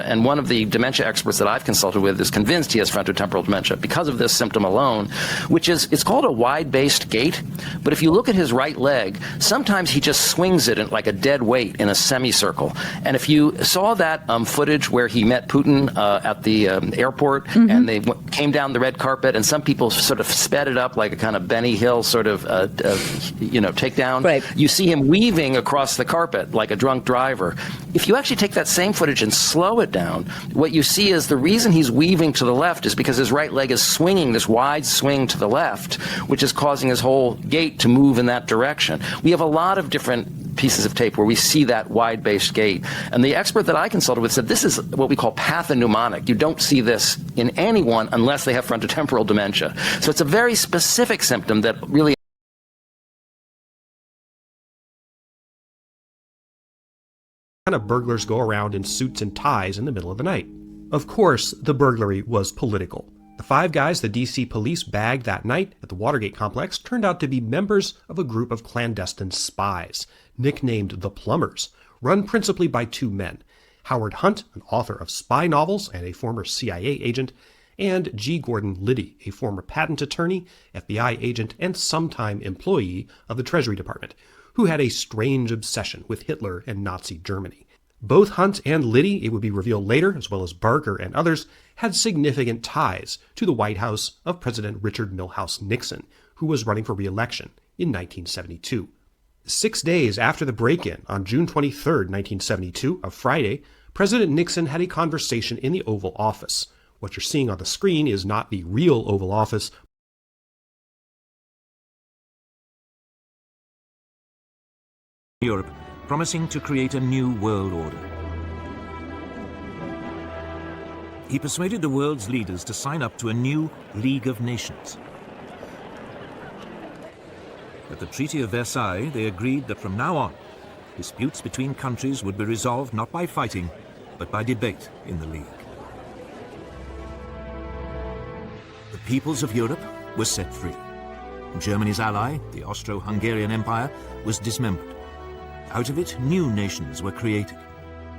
And one of the dementia experts that I've consulted with is convinced he has frontotemporal dementia because of this symptom alone, which is, it's called a wide-based gait. But if you look at his right leg, sometimes he just swings it like a dead weight in a semicircle. And if you saw that footage where he met Putin at the airport, and they came down the red carpet, and some people sort of sped it up like a kind of Benny Hill sort of, takedown. Right. You see him weaving across the carpet like a drunk driver. If you actually take that same footage and slow it down, what you see is the reason he's weaving to the left is because his right leg is swinging this wide swing to the left, which is causing his whole gait to move in that direction. We have a lot of different pieces of tape where we see that wide-based gait. And the expert that I consulted with said this is what we call pathognomonic. You don't see this in anyone unless they have frontotemporal dementia. So it's a very specific symptom that really kind of burglars go around in suits and ties in the middle of the night. Of course, the burglary was political. The 5 guys the DC police bagged that night at the Watergate complex turned out to be members of a group of clandestine spies, nicknamed the Plumbers, run principally by 2 men, Howard Hunt, an author of spy novels and a former CIA agent, and G. Gordon Liddy, a former patent attorney, FBI agent, and sometime employee of the Treasury Department, who had a strange obsession with Hitler and Nazi Germany. Both Hunt and Liddy, it would be revealed later, as well as Barker and others, had significant ties to the White House of President Richard Milhous Nixon, who was running for re-election in 1972. 6 days after the break-in, on June 23, 1972, a Friday, President Nixon had a conversation in the Oval Office. What you're seeing on the screen is not the real Oval Office, Europe, promising to create a new world order. He persuaded the world's leaders to sign up to a new League of Nations. At the Treaty of Versailles, they agreed that from now on, disputes between countries would be resolved not by fighting, but by debate in the League. The peoples of Europe were set free. Germany's ally, the Austro-Hungarian Empire, was dismembered. Out of it, new nations were created: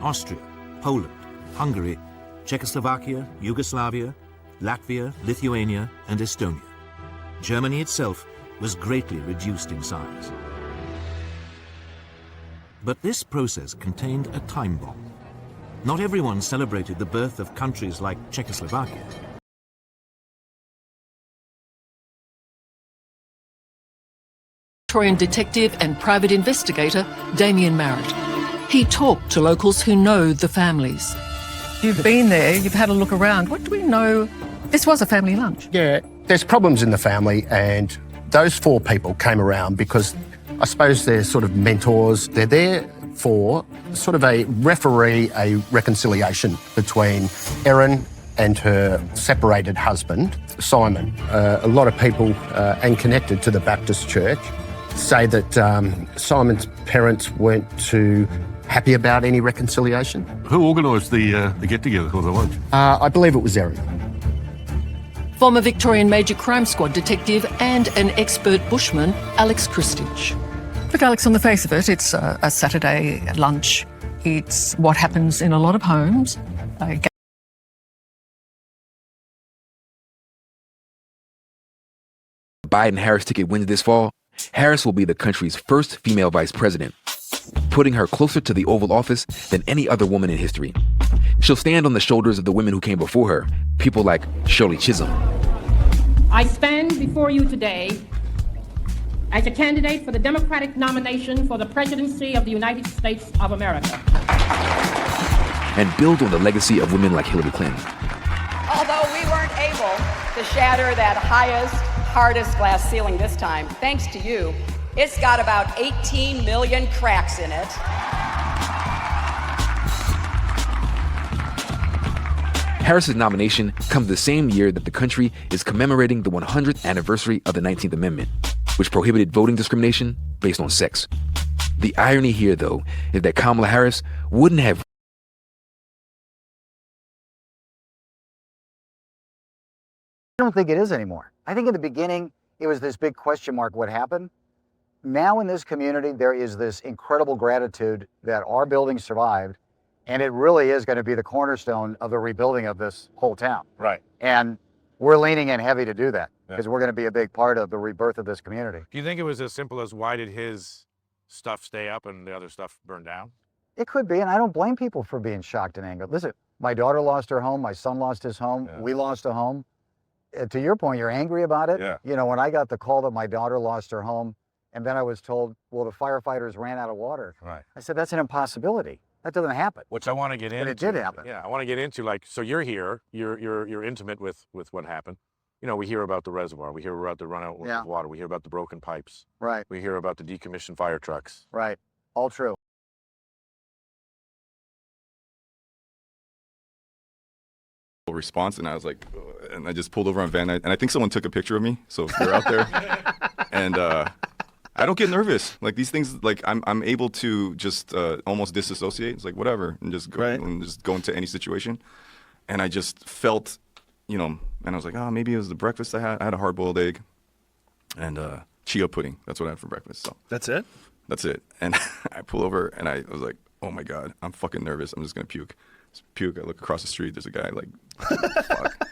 Austria, Poland, Hungary, Czechoslovakia, Yugoslavia, Latvia, Lithuania, and Estonia. Germany itself was greatly reduced in size. But this process contained a time bomb. Not everyone celebrated the birth of countries like Czechoslovakia. Victorian detective and private investigator Damien Marrett. He talked to locals who know the families. You've been there, you've had a look around. What do we know? This was a family lunch. Yeah, there's problems in the family, and those 4 people came around because I suppose they're sort of mentors. They're there for sort of a referee, a reconciliation between Erin and her separated husband, Simon. A lot of people, and connected to the Baptist Church, say that Simon's parents weren't too happy about any reconciliation. Who organised the get-together or the lunch? I believe it was Erin. Former Victorian Major Crime Squad detective and an expert bushman, Alex Christich. Look, Alex, on the face of it, it's a Saturday lunch. It's what happens in a lot of homes. Biden-Harris ticket wins this fall, Harris will be the country's first female vice president, putting her closer to the Oval Office than any other woman in history. She'll stand on the shoulders of the women who came before her, people like Shirley Chisholm. I stand before you today as a candidate for the Democratic nomination for the presidency of the United States of America. And build on the legacy of women like Hillary Clinton. Although we weren't able to shatter that hardest glass ceiling this time, thanks to you, it's got about 18 million cracks in it. Harris's nomination comes the same year that the country is commemorating the 100th anniversary of the 19th Amendment, which prohibited voting discrimination based on sex. The irony here, though, is that Kamala Harris wouldn't have I don't think it is anymore. I think in the beginning, it was this big question mark, what happened? Now in this community, there is this incredible gratitude that our building survived And it really is going to be the cornerstone of the rebuilding of this whole town. Right. And we're leaning in heavy to do that because we're going to be a big part of the rebirth of this community. Do you think it was as simple as why did his stuff stay up and the other stuff burn down? It could be, and I don't blame people for being shocked and angered. Listen, my daughter lost her home, my son lost his home, we lost a home. To your point, you're angry about it. Yeah. You know, when I got the call that my daughter lost her home, and then I was told, well, the firefighters ran out of water. Right. I said, that's an impossibility. That doesn't happen. Which I want to get into. But it did happen. Yeah, I want to get into, like, so you're here, you're intimate with what happened. You know, we hear about the reservoir, we hear about the run out of water, we hear about the broken pipes. Right. We hear about the decommissioned fire trucks. Right. All true. Response, and I was like, and I just pulled over on Van Nuys, and I think someone took a picture of me, so if you're out there, and I don't get nervous. Like these things, like I'm able to just almost disassociate. It's like whatever, and just go into any situation. And I just felt, you know, and I was like, oh, maybe it was the breakfast I had. I had a hard-boiled egg and chia pudding. That's what I had for breakfast. So that's it. That's it. And I pull over, and I was like, oh my god, I'm fucking nervous. I'm just gonna puke. Puke. I look across the street. There's a guy like, fuck.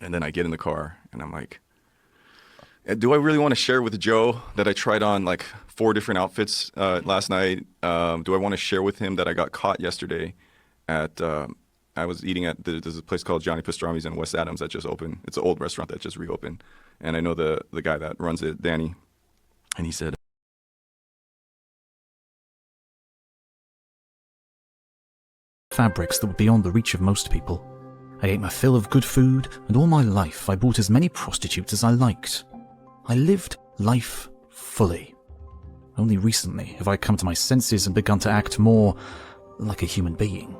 And then I get in the car, and I'm like, do I really want to share with Joe that I tried on like 4 different outfits last night? Do I want to share with him that I got caught yesterday at, I was eating at, there's a place called Johnny Pastrami's in West Adams that just opened. It's an old restaurant that just reopened. And I know the guy that runs it, Danny, and he said, fabrics that were beyond the reach of most people. I ate my fill of good food, and all my life I bought as many prostitutes as I liked. I lived life fully. Only recently have I come to my senses and begun to act more like a human being.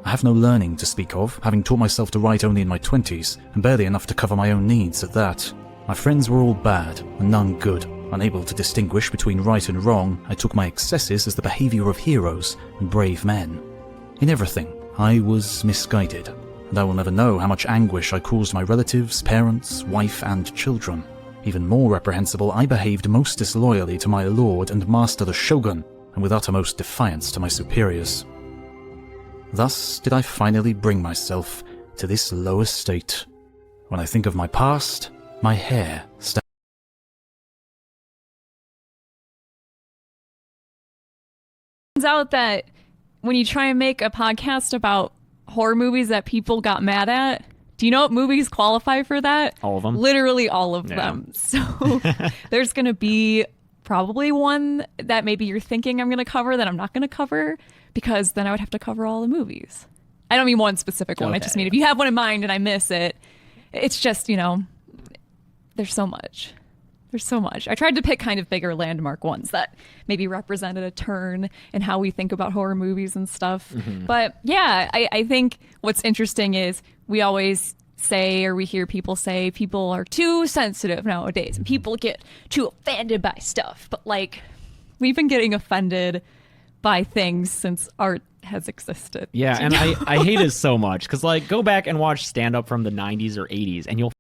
I have no learning to speak of, having taught myself to write only in my 20s, and barely enough to cover my own needs at that. My friends were all bad, and none good. Unable to distinguish between right and wrong, I took my excesses as the behavior of heroes and brave men. In everything, I was misguided, and I will never know how much anguish I caused my relatives, parents, wife, and children. Even more reprehensible, I behaved most disloyally to my lord and master the shogun, and with uttermost defiance to my superiors. Thus did I finally bring myself to this low estate. When I think of my past, my hair stands. Turns out that when you try and make a podcast about horror movies that people got mad at, do you know what movies qualify for that? All of them. Literally all of them. So there's going to be probably one that maybe you're thinking I'm going to cover that I'm not going to cover, because then I would have to cover all the movies. I don't mean one specific one. I just mean if you have one in mind and I miss it, it's just, you know, there's so much. There's so much. I tried to pick kind of bigger landmark ones that maybe represented a turn in how we think about horror movies and stuff. But yeah, I think what's interesting is we always say, or we hear people say, people are too sensitive nowadays and people get too offended by stuff. But like, we've been getting offended by things since art has existed. Yeah, and I hate it so much because, like, go back and watch stand-up from the 90s or 80s and you'll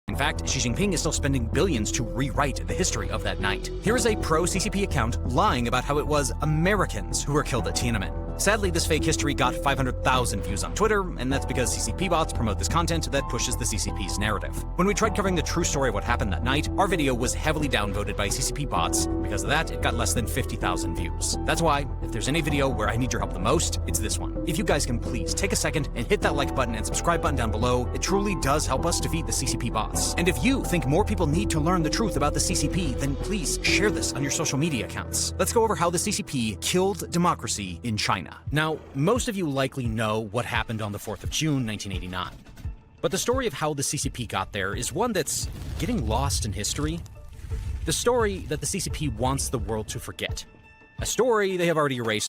In fact, Xi Jinping is still spending billions to rewrite the history of that night. Here is a pro-CCP account lying about how it was Americans who were killed at Tiananmen. Sadly, this fake history got 500,000 views on Twitter, and that's because CCP bots promote this content that pushes the CCP's narrative. When we tried covering the true story of what happened that night, our video was heavily downvoted by CCP bots. Because of that, it got less than 50,000 views. That's why, if there's any video where I need your help the most, it's this one. If you guys can please take a second and hit that like button and subscribe button down below, it truly does help us defeat the CCP bots. And if you think more people need to learn the truth about the CCP, then please share this on your social media accounts. Let's go over how the CCP killed democracy in China. Now, most of you likely know what happened on the 4th of June, 1989. But the story of how the CCP got there is one that's getting lost in history. The story that the CCP wants the world to forget. A story they have already erased